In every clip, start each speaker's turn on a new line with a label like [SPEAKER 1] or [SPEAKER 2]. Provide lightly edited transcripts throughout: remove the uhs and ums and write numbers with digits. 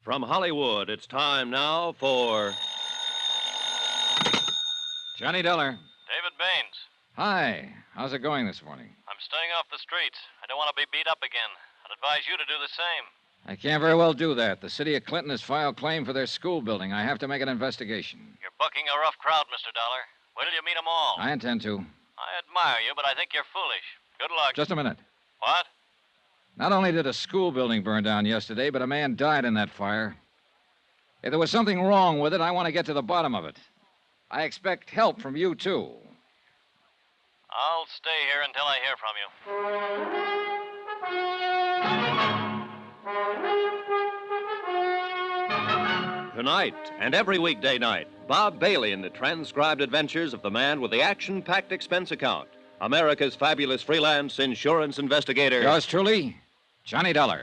[SPEAKER 1] From Hollywood, it's time now for
[SPEAKER 2] Johnny Dollar.
[SPEAKER 3] David Baines.
[SPEAKER 2] Hi. How's it going this morning?
[SPEAKER 3] I'm staying off the streets. I don't want to be beat up again. I'd advise you to do the same.
[SPEAKER 2] I can't very well do that. The city of Clinton has filed claim for their school building. I have to make an investigation.
[SPEAKER 3] You're bucking a rough crowd, Mr. Dollar. Wait till you meet 'em all.
[SPEAKER 2] I intend to.
[SPEAKER 3] I admire you, but I think you're foolish. Good luck.
[SPEAKER 2] Just a minute.
[SPEAKER 3] What?
[SPEAKER 2] Not only did a school building burn down yesterday, but a man died in that fire. If there was something wrong with it, I want to get to the bottom of it. I expect help from you, too.
[SPEAKER 3] I'll stay here until I hear from you.
[SPEAKER 1] Tonight and every weekday night, Bob Bailey in the transcribed adventures of the man with the action-packed expense account, America's fabulous freelance insurance investigator.
[SPEAKER 2] Yours truly, Johnny Dollar.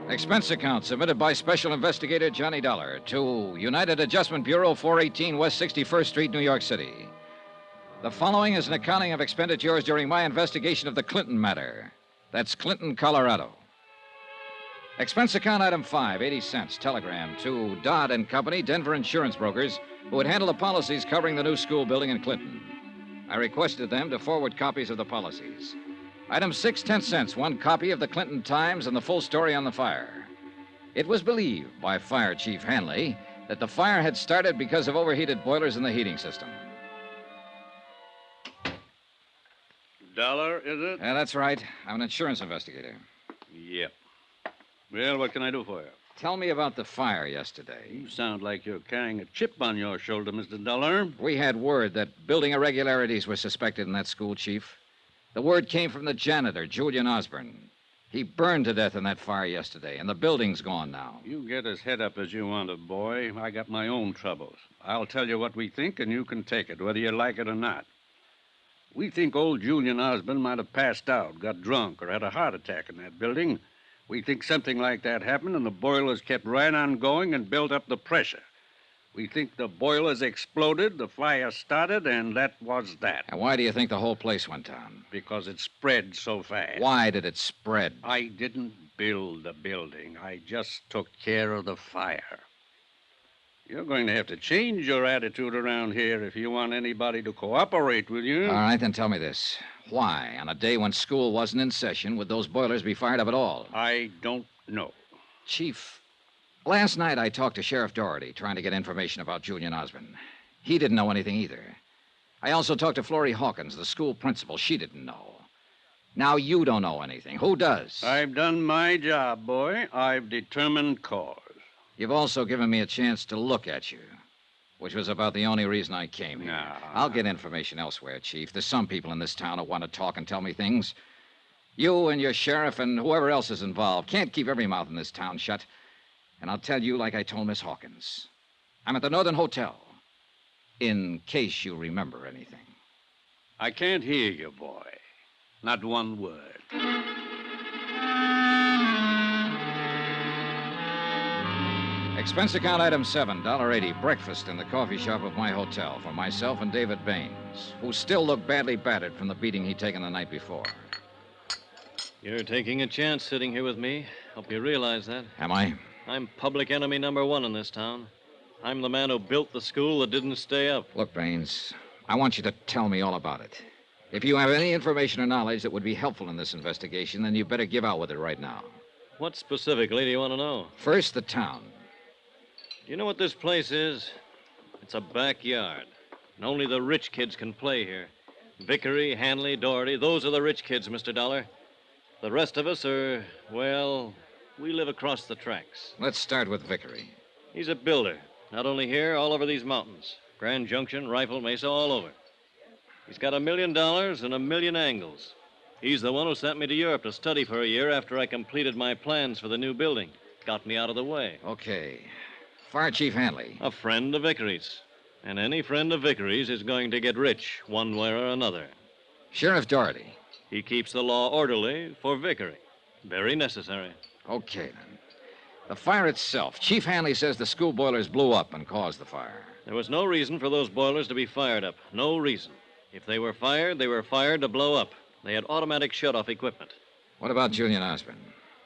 [SPEAKER 2] Expense account submitted by Special Investigator Johnny Dollar to United Adjustment Bureau, 418 West 61st Street, New York City. The following is an accounting of expenditures during my investigation of the Clinton matter. That's Clinton, Colorado. Expense account item 5, 80 cents, telegram to Dodd and Company, Denver insurance brokers, who would handle the policies covering the new school building in Clinton. I requested them to forward copies of the policies. Item 6, 10 cents, one copy of the Clinton Times and the full story on the fire. It was believed by Fire Chief Hanley that the fire had started because of overheated boilers in the heating system.
[SPEAKER 4] Dollar, is it?
[SPEAKER 2] Yeah, that's right. I'm an insurance investigator.
[SPEAKER 4] Yep. Well, what can I do for you?
[SPEAKER 2] Tell me about the fire yesterday.
[SPEAKER 4] You sound like you're carrying a chip on your shoulder, Mr. Dollar.
[SPEAKER 2] We had word that building irregularities were suspected in that school, Chief. The word came from the janitor, Julian Osborne. He burned to death in that fire yesterday, and the building's gone now.
[SPEAKER 4] You get as head up as you want to, boy. I got my own troubles. I'll tell you what we think, and you can take it, whether you like it or not. We think old Julian Osborne might have passed out, got drunk, or had a heart attack in that building. We think something like that happened, and the boilers kept right on going and built up the pressure. We think the boilers exploded, the fire started, and that was that.
[SPEAKER 2] And why do you think the whole place went down?
[SPEAKER 4] Because it spread so fast.
[SPEAKER 2] Why did it spread?
[SPEAKER 4] I didn't build the building. I just took care of the fire. You're going to have to change your attitude around here if you want anybody to cooperate with you.
[SPEAKER 2] All right, then tell me this. Why, on a day when school wasn't in session, would those boilers be fired up at all?
[SPEAKER 4] I don't know.
[SPEAKER 2] Chief, last night I talked to Sheriff Doherty, trying to get information about Julian Osborne. He didn't know anything either. I also talked to Florrie Hawkins, the school principal. She didn't know. Now you don't know anything. Who does?
[SPEAKER 4] I've done my job, boy. I've determined cause.
[SPEAKER 2] You've also given me a chance to look at you, which was about the only reason I came here.
[SPEAKER 4] No.
[SPEAKER 2] I'll get information elsewhere, Chief. There's some people in this town who want to talk and tell me things. You and your sheriff and whoever else is involved can't keep every mouth in this town shut. And I'll tell you like I told Miss Hawkins. I'm at the Northern Hotel, in case you remember anything.
[SPEAKER 4] I can't hear you, boy. Not one word.
[SPEAKER 2] Expense account item 7, $1.80, breakfast in the coffee shop of my hotel for myself and David Baines, who still looked badly battered from the beating he'd taken the night before.
[SPEAKER 3] You're taking a chance sitting here with me. Hope you realize that.
[SPEAKER 2] Am I?
[SPEAKER 3] I'm public enemy number 1 in this town. I'm the man who built the school that didn't stay up.
[SPEAKER 2] Look, Baines, I want you to tell me all about it. If you have any information or knowledge that would be helpful in this investigation, then you better give out with it right now.
[SPEAKER 3] What specifically do you want to know?
[SPEAKER 2] First, the town.
[SPEAKER 3] You know what this place is? It's a backyard. And only the rich kids can play here. Vickery, Hanley, Doherty, those are the rich kids, Mr. Dollar. The rest of us are, well, we live across the tracks.
[SPEAKER 2] Let's start with Vickery.
[SPEAKER 3] He's a builder. Not only here, all over these mountains. Grand Junction, Rifle Mesa, all over. He's got $1 million and a million angles. He's the one who sent me to Europe to study for a year after I completed my plans for the new building. Got me out of the way.
[SPEAKER 2] Okay. Fire Chief Hanley.
[SPEAKER 3] A friend of Vickery's. And any friend of Vickery's is going to get rich one way or another.
[SPEAKER 2] Sheriff Doherty.
[SPEAKER 3] He keeps the law orderly for Vickery. Very necessary.
[SPEAKER 2] Okay, then. The fire itself. Chief Hanley says the school boilers blew up and caused the fire.
[SPEAKER 3] There was no reason for those boilers to be fired up. No reason. If they were fired to blow up. They had automatic shut-off equipment.
[SPEAKER 2] What about Julian Osborne?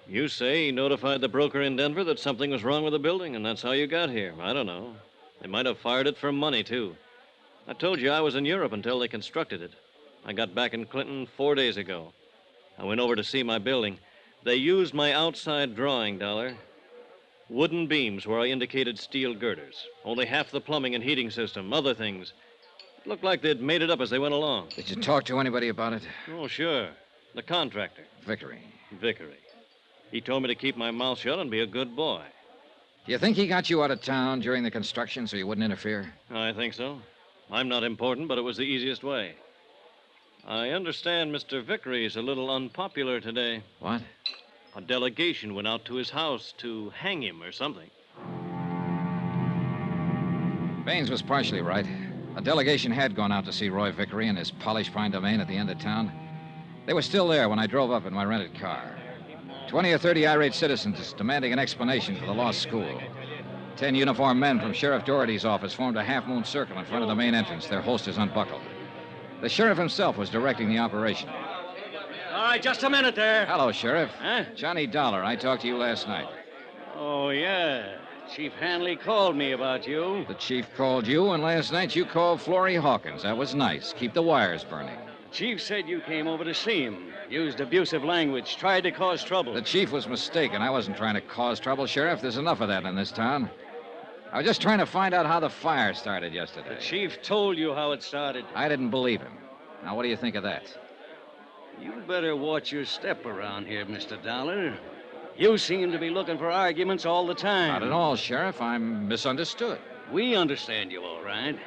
[SPEAKER 3] You say he notified the broker in Denver that something was wrong with the building, and that's how you got here. I don't know. They might have fired it for money, too. I told you I was in Europe until they constructed it. I got back in Clinton 4 days ago. I went over to see my building. They used my outside drawing, Dollar. Wooden beams where I indicated steel girders. Only half the plumbing and heating system, other things. It looked like they'd made it up as they went along.
[SPEAKER 2] Did you talk to anybody about it?
[SPEAKER 3] Oh, sure. The contractor.
[SPEAKER 2] Vickery.
[SPEAKER 3] Vickery. He told me to keep my mouth shut and be a good boy.
[SPEAKER 2] Do you think he got you out of town during the construction so you wouldn't interfere?
[SPEAKER 3] I think so. I'm not important, but it was the easiest way. I understand Mr. Vickery is a little unpopular today.
[SPEAKER 2] What?
[SPEAKER 3] A delegation went out to his house to hang him or something.
[SPEAKER 2] Baines was partially right. A delegation had gone out to see Roy Vickery in his polished pine domain at the end of town. They were still there when I drove up in my rented car. 20 or 30 irate citizens demanding an explanation for the lost school. 10 uniformed men from Sheriff Doherty's office formed a half-moon circle in front of the main entrance, their holsters unbuckled. The sheriff himself was directing the operation.
[SPEAKER 5] All right, just a minute there.
[SPEAKER 2] Hello, Sheriff.
[SPEAKER 5] Huh?
[SPEAKER 2] Johnny Dollar. I talked to you last night.
[SPEAKER 5] Oh, yeah. Chief Hanley called me about you.
[SPEAKER 2] The chief called you, and last night you called Florrie Hawkins. That was nice. Keep the wires burning.
[SPEAKER 5] Chief said you came over to see him. Used abusive language, tried to cause trouble.
[SPEAKER 2] The chief was mistaken. I wasn't trying to cause trouble, Sheriff. There's enough of that in this town. I was just trying to find out how the fire started yesterday.
[SPEAKER 5] The chief told you how it started.
[SPEAKER 2] I didn't believe him. Now, what do you think of that?
[SPEAKER 5] You better watch your step around here, Mr. Dollar. You seem to be looking for arguments all the time.
[SPEAKER 2] Not at all, Sheriff. I'm misunderstood.
[SPEAKER 5] We understand you all right.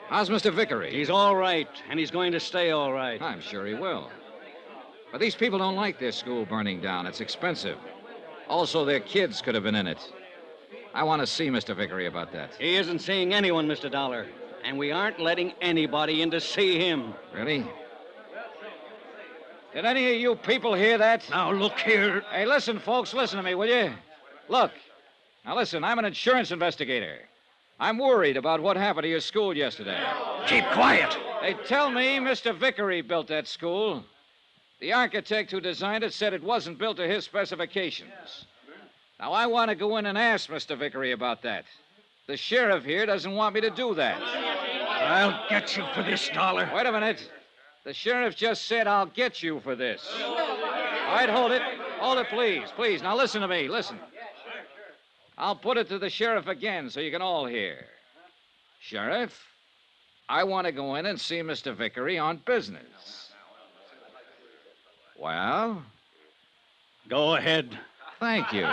[SPEAKER 2] How's Mr. Vickery?
[SPEAKER 5] He's all right, and he's going to stay all right.
[SPEAKER 2] I'm sure he will. But these people don't like their school burning down. It's expensive. Also, their kids could have been in it. I want to see Mr. Vickery about that.
[SPEAKER 5] He isn't seeing anyone, Mr. Dollar. And we aren't letting anybody in to see him.
[SPEAKER 2] Really? Did any of you people hear that?
[SPEAKER 5] Now, look here.
[SPEAKER 2] Hey, listen, folks. Listen to me, will you? Look. Now, listen. I'm an insurance investigator. I'm worried about what happened to your school yesterday.
[SPEAKER 5] Keep quiet.
[SPEAKER 2] They tell me Mr. Vickery built that school. The architect who designed it said it wasn't built to his specifications. Now, I want to go in and ask Mr. Vickery about that. The sheriff here doesn't want me to do that.
[SPEAKER 5] I'll get you for this, Dollar.
[SPEAKER 2] Wait a minute. The sheriff just said I'll get you for this. All right, hold it. Hold it, please. Please. Now, listen to me. Listen. I'll put it to the sheriff again so you can all hear. Sheriff, I want to go in and see Mr. Vickery on business. Well?
[SPEAKER 5] Go ahead.
[SPEAKER 2] Thank you.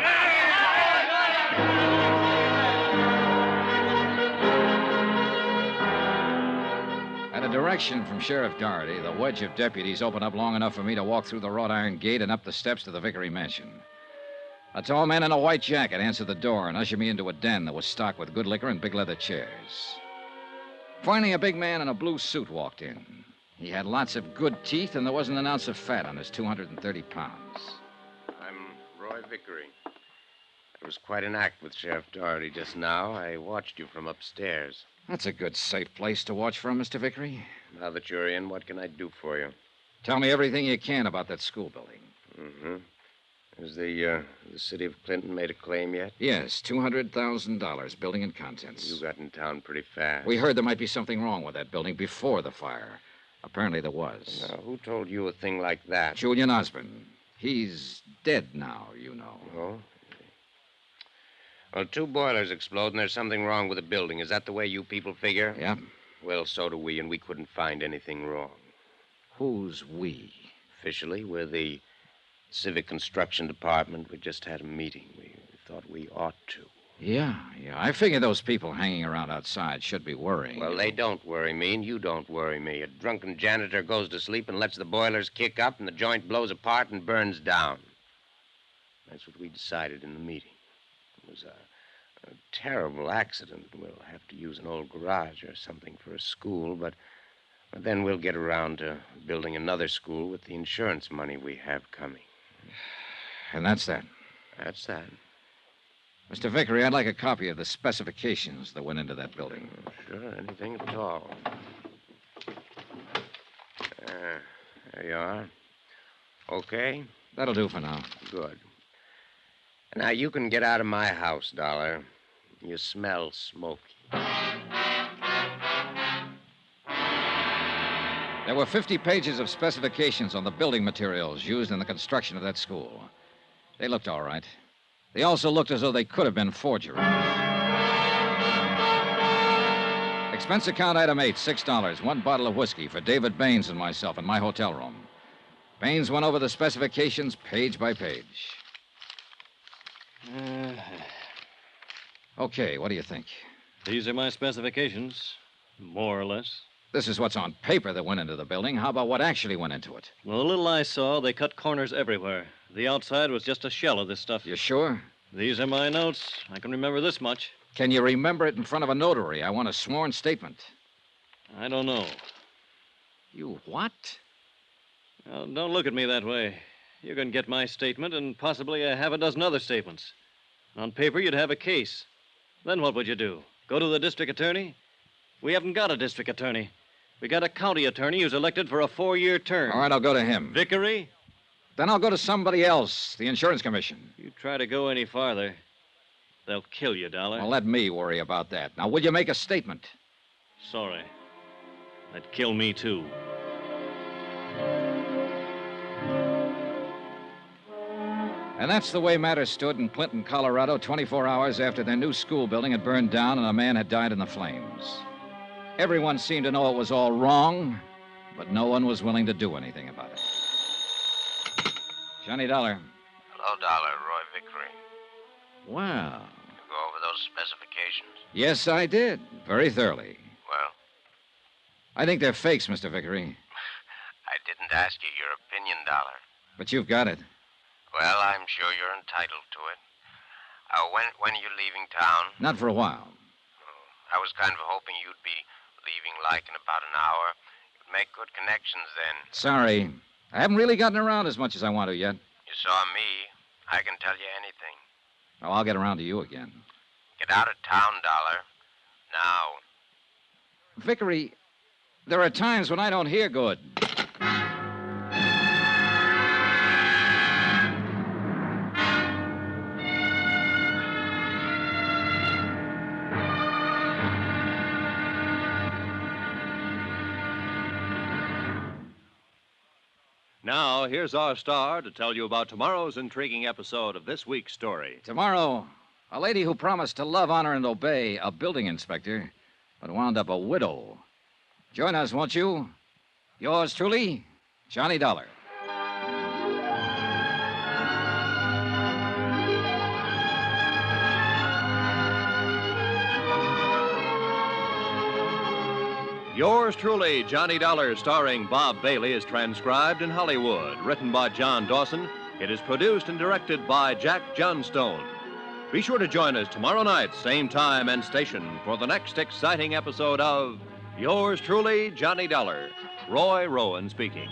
[SPEAKER 2] At a direction from Sheriff Doherty, the wedge of deputies opened up long enough for me to walk through the wrought iron gate and up the steps to the Vickery mansion. A tall man in a white jacket answered the door and ushered me into a den that was stocked with good liquor and big leather chairs. Finally, a big man in a blue suit walked in. He had lots of good teeth, and there wasn't an ounce of fat on his 230 pounds.
[SPEAKER 6] I'm Roy Vickery. It was quite an act with Sheriff Doherty just now. I watched you from upstairs.
[SPEAKER 2] That's a good, safe place to watch from, Mr. Vickery.
[SPEAKER 6] Now that you're in, what can I do for you?
[SPEAKER 2] Tell me everything you can about that school building.
[SPEAKER 6] Mm-hmm. Has the city of Clinton made a claim yet?
[SPEAKER 2] Yes, $200,000, building and contents.
[SPEAKER 6] You got in town pretty fast.
[SPEAKER 2] We heard there might be something wrong with that building before the fire. Apparently there was.
[SPEAKER 6] Now, who told you a thing like that?
[SPEAKER 2] Julian Osborne. He's dead now, you know.
[SPEAKER 6] Oh? Well, 2 boilers explode, and there's something wrong with the building. Is that the way you people figure?
[SPEAKER 2] Yep.
[SPEAKER 6] Well, so do we, and we couldn't find anything wrong.
[SPEAKER 2] Who's we?
[SPEAKER 6] Officially, we're the Civic Construction Department. We just had a meeting. We thought we ought to.
[SPEAKER 2] Yeah. I figure those people hanging around outside should be worrying.
[SPEAKER 6] Well, they don't worry me, and you don't worry me. A drunken janitor goes to sleep and lets the boilers kick up, and the joint blows apart and burns down. That's what we decided in the meeting. It was a terrible accident. We'll have to use an old garage or something for a school, but then we'll get around to building another school with the insurance money we have coming.
[SPEAKER 2] And that's that.
[SPEAKER 6] That's that.
[SPEAKER 2] Mr. Vickery, I'd like a copy of the specifications that went into that building.
[SPEAKER 6] Sure, anything at all. There you are. Okay?
[SPEAKER 2] That'll do for now.
[SPEAKER 6] Good. Now, you can get out of my house, Dollar. You smell smoky.
[SPEAKER 2] There were 50 pages of specifications on the building materials used in the construction of that school. They looked all right. They also looked as though they could have been forgeries. Expense account item 8, $6. One bottle of whiskey for David Baines and myself in my hotel room. Baines went over the specifications page by page. Okay, what do you think?
[SPEAKER 3] These are my specifications, more or less.
[SPEAKER 2] This is what's on paper that went into the building. How about what actually went into it?
[SPEAKER 3] Well, the little I saw, they cut corners everywhere. The outside was just a shell of this stuff.
[SPEAKER 2] You sure?
[SPEAKER 3] These are my notes. I can remember this much.
[SPEAKER 2] Can you remember it in front of a notary? I want a sworn statement.
[SPEAKER 3] I don't know.
[SPEAKER 2] You what?
[SPEAKER 3] Well, don't look at me that way. You can get my statement and possibly a half a dozen other statements. On paper, you'd have a case. Then what would you do? Go to the district attorney? We haven't got a district attorney. We got a county attorney who's elected for a 4-year term.
[SPEAKER 2] All right, I'll go to him.
[SPEAKER 3] Vickery?
[SPEAKER 2] Then I'll go to somebody else, the insurance commission.
[SPEAKER 3] You try to go any farther, they'll kill you, Dollar.
[SPEAKER 2] Well, let me worry about that. Now, will you make a statement?
[SPEAKER 3] Sorry. That'd kill me, too.
[SPEAKER 2] And that's the way matters stood in Clinton, Colorado, 24 hours after their new school building had burned down and a man had died in the flames. Everyone seemed to know it was all wrong, but no one was willing to do anything about it. Johnny Dollar.
[SPEAKER 6] Hello, Dollar. Roy Vickery.
[SPEAKER 2] Wow.
[SPEAKER 6] You go over those specifications?
[SPEAKER 2] Yes, I did. Very thoroughly.
[SPEAKER 6] Well,
[SPEAKER 2] I think they're fakes, Mr. Vickery.
[SPEAKER 6] I didn't ask you your opinion, Dollar.
[SPEAKER 2] But you've got it.
[SPEAKER 6] Well, I'm sure you're entitled to it. When are you leaving town?
[SPEAKER 2] Not for a while.
[SPEAKER 6] I was kind of hoping you'd be leaving like in about an hour. You'd make good connections then.
[SPEAKER 2] Sorry. I haven't really gotten around as much as I want to yet.
[SPEAKER 6] You saw me. I can tell you anything.
[SPEAKER 2] Oh, I'll get around to you again.
[SPEAKER 6] Get out of town, Dollar. Now.
[SPEAKER 2] Vickery, there are times when I don't hear good.
[SPEAKER 1] Now, here's our star to tell you about tomorrow's intriguing episode of this week's story.
[SPEAKER 2] Tomorrow, a lady who promised to love, honor, and obey a building inspector, but wound up a widow. Join us, won't you? Yours truly, Johnny Dollar.
[SPEAKER 1] Yours truly, Johnny Dollar, starring Bob Bailey, is transcribed in Hollywood. Written by John Dawson, it is produced and directed by Jack Johnstone. Be sure to join us tomorrow night, same time and station, for the next exciting episode of Yours truly, Johnny Dollar. Roy Rowan speaking.